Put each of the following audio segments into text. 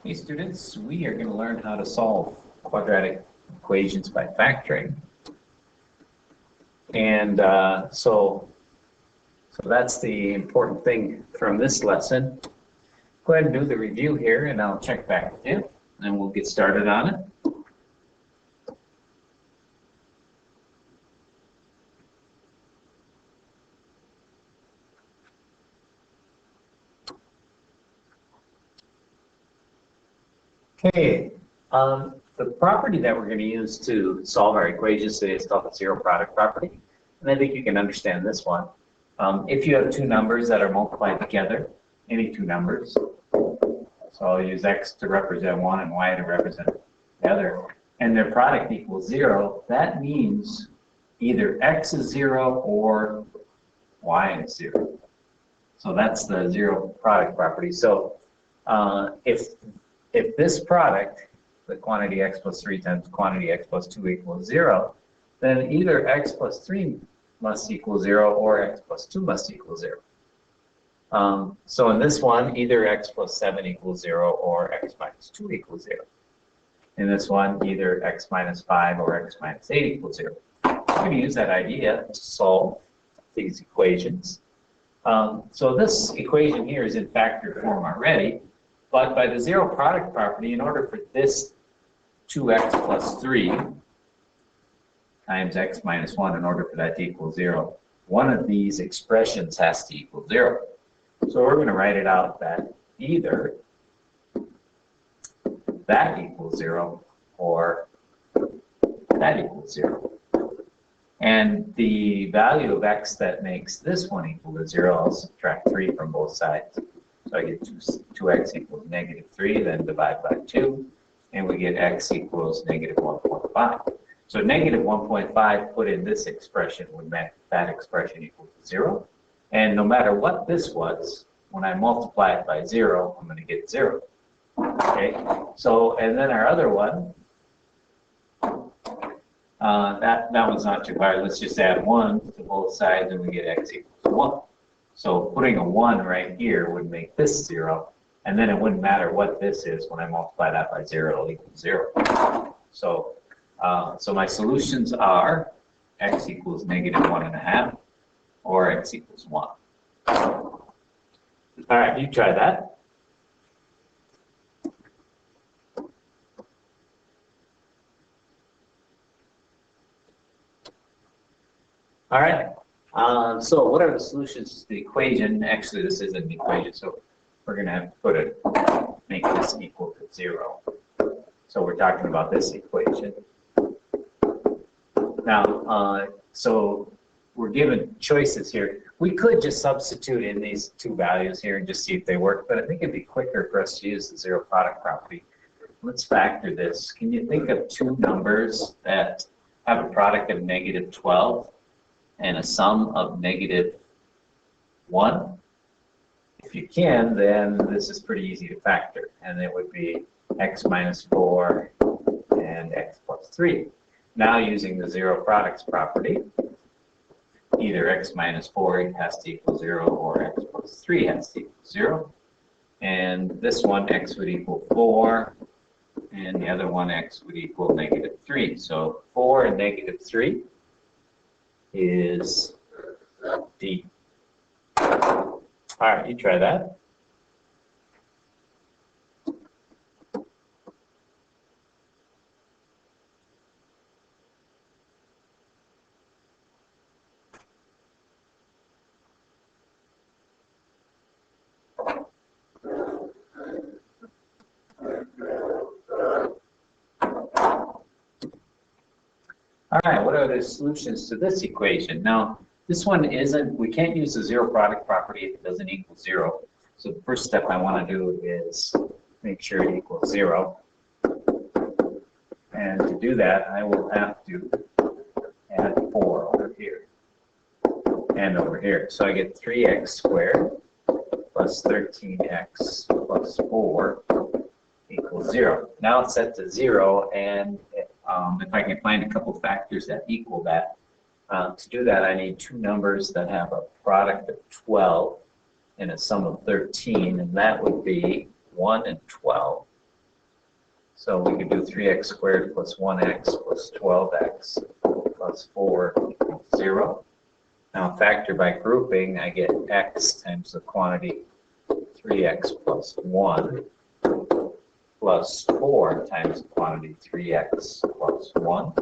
Hey students, we are going to learn how to solve quadratic equations by factoring. And so that's the important thing from this lesson. Go ahead and do the review here and I'll check back with you and we'll get started on it. Okay, the property that we're going to use to solve our equations today is called the zero product property. And I think you can understand this one. If you have two numbers that are multiplied together, any two numbers, so I'll use x to represent one and y to represent the other, and their product equals 0, that means either x is 0 or y is 0. So that's the zero product property. So if this product, the quantity x plus 3 times quantity x plus 2 equals 0, then either x plus 3 must equal 0 or x plus 2 must equal 0. So in this one, either x plus 7 equals 0 or x minus 2 equals 0. In this one, either x minus 5 or x minus 8 equals 0. I'm going to use that idea to solve these equations. So this equation here is in factor form already, but by the zero product property, in order for this 2x plus 3 times x minus 1, in order for that to equal 0, one of these expressions has to equal 0. So we're going to write it out that either that equals 0 or that equals 0. And the value of x that makes this one equal to 0, I'll subtract 3 from both sides. So I get 2x equals negative 3, then divide by 2, and we get x equals negative 1.5. So negative 1.5 put in this expression would make that expression equal to 0. And no matter what this was, when I multiply it by 0, I'm going to get 0. Okay, so, and then our other one, that one's not too hard. Let's just add 1 to both sides and we get x equals 1. So putting a 1 right here would make this 0, and then it wouldn't matter what this is. When I multiply that by 0, it'll equal 0. So, so my solutions are x equals negative 1.5 or x equals 1. All right, you try that. All right. So what are the solutions to the equation? Actually, this isn't an equation, so we're going to have to make this equal to 0. So we're talking about this equation. Now, so we're given choices here. We could just substitute in these two values here and just see if they work, but I think it'd be quicker for us to use the zero product property. Let's factor this. Can you think of two numbers that have a product of negative 12 and a sum of negative 1? If you can, then this is pretty easy to factor, and it would be x minus 4 and x plus 3. Now using the zero products property, either x minus 4 has to equal 0 or x plus 3 has to equal 0. And this one, x would equal 4, and the other one, x would equal negative 3. So 4 and negative 3 is D. All right, you try that. All right, what are the solutions to this equation? Now, this one isn't, we can't use the zero product property if it doesn't equal 0. So the first step I want to do is make sure it equals 0. And to do that, I will have to add 4 over here and over here. So I get 3x squared plus 13x plus 4 equals 0. Now it's set to 0, and if I can find a couple factors that equal that, to do that I need two numbers that have a product of 12 and a sum of 13, and that would be 1 and 12. So we could do 3x squared plus 1x plus 12x plus 4 equals 0. Now factor by grouping, I get x times the quantity 3x plus 1 plus 4 times the quantity 3x plus 1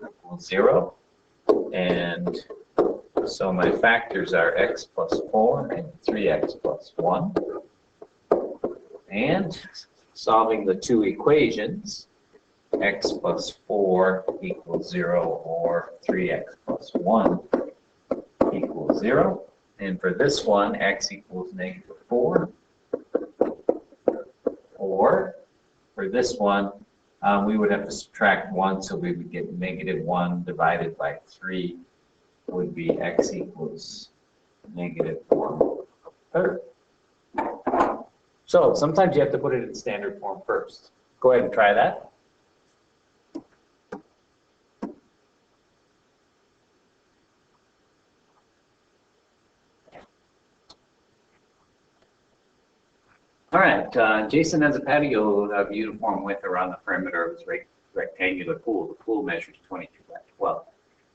equals 0. And so my factors are x plus 4 and 3x plus 1. And solving the two equations, x plus 4 equals 0 or 3x plus 1 equals 0. And for this one, x equals negative 4. Or for this one, we would have to subtract 1, so we would get negative 1 divided by 3 would be x equals negative 1/3. So sometimes you have to put it in standard form first. Go ahead and try that. All right, Jason has a patio of uniform width around the perimeter of his rectangular pool. The pool measures 22 by 12.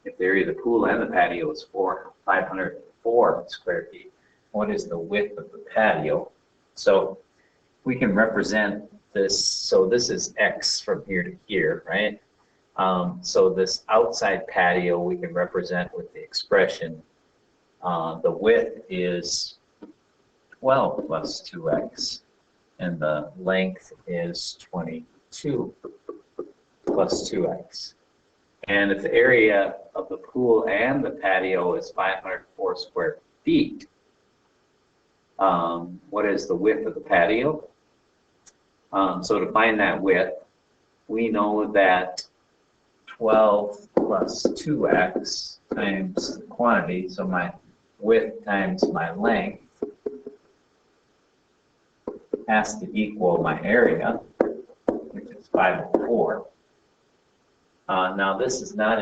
If the area of the pool and the patio is 504 square feet, what is the width of the patio? So we can represent this, so this is x from here to here, right? So this outside patio we can represent with the expression, the width is 12 plus 2x, and the length is 22 plus 2x. And if the area of the pool and the patio is 504 square feet, what is the width of the patio? So to find that width, we know that 12 plus 2x times the quantity, so my width times my length, has to equal my area, which is 504. Now this is not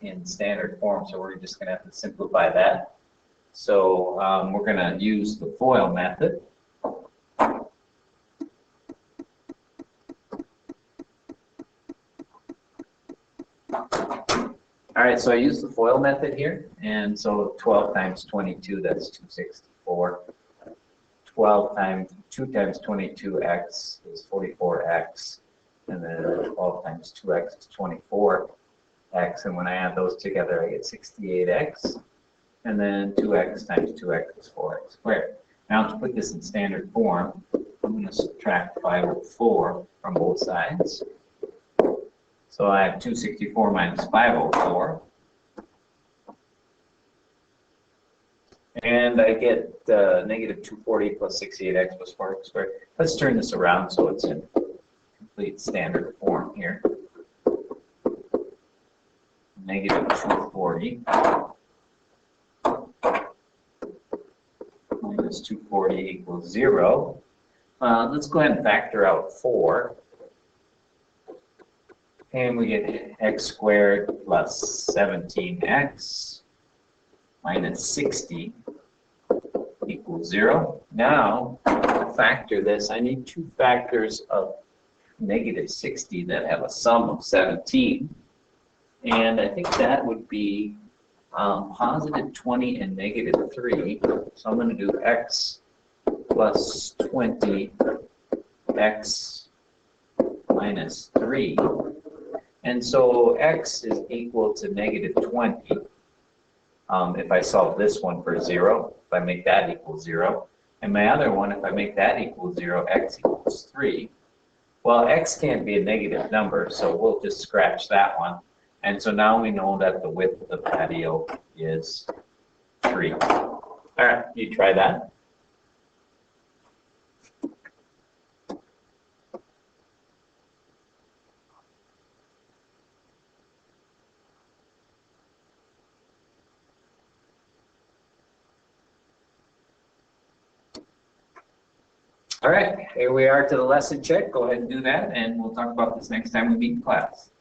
in standard form, so we're just going to have to simplify that. So we're going to use the FOIL method. All right, so I use the FOIL method here, and so 12 times 22, that's 264. 12 times 2 times 22x is 44x, and then 12 times 2x is 24x, and when I add those together, I get 68x, and then 2x times 2x is 4x squared. Now to put this in standard form, I'm going to subtract 504 from both sides. So I have 264 minus 504. And I get negative 240 plus 68x plus 4x squared. Let's turn this around so it's in complete standard form here. Negative 240 minus 240 equals 0. Let's go ahead and factor out 4. And we get x squared plus 17x minus 60 equals 0. Now, to factor this, I need two factors of negative 60 that have a sum of 17. And I think that would be positive 20 and negative 3. So I'm going to do x plus 20, x minus 3. And so x is equal to negative 20. If I solve this one for 0, if I make that equal 0. And my other one, if I make that equal 0, x equals 3. Well, x can't be a negative number, so we'll just scratch that one. And so now we know that the width of the patio is 3. All right, you try that. All right, here we are to the lesson check. Go ahead and do that, and we'll talk about this next time we meet in class.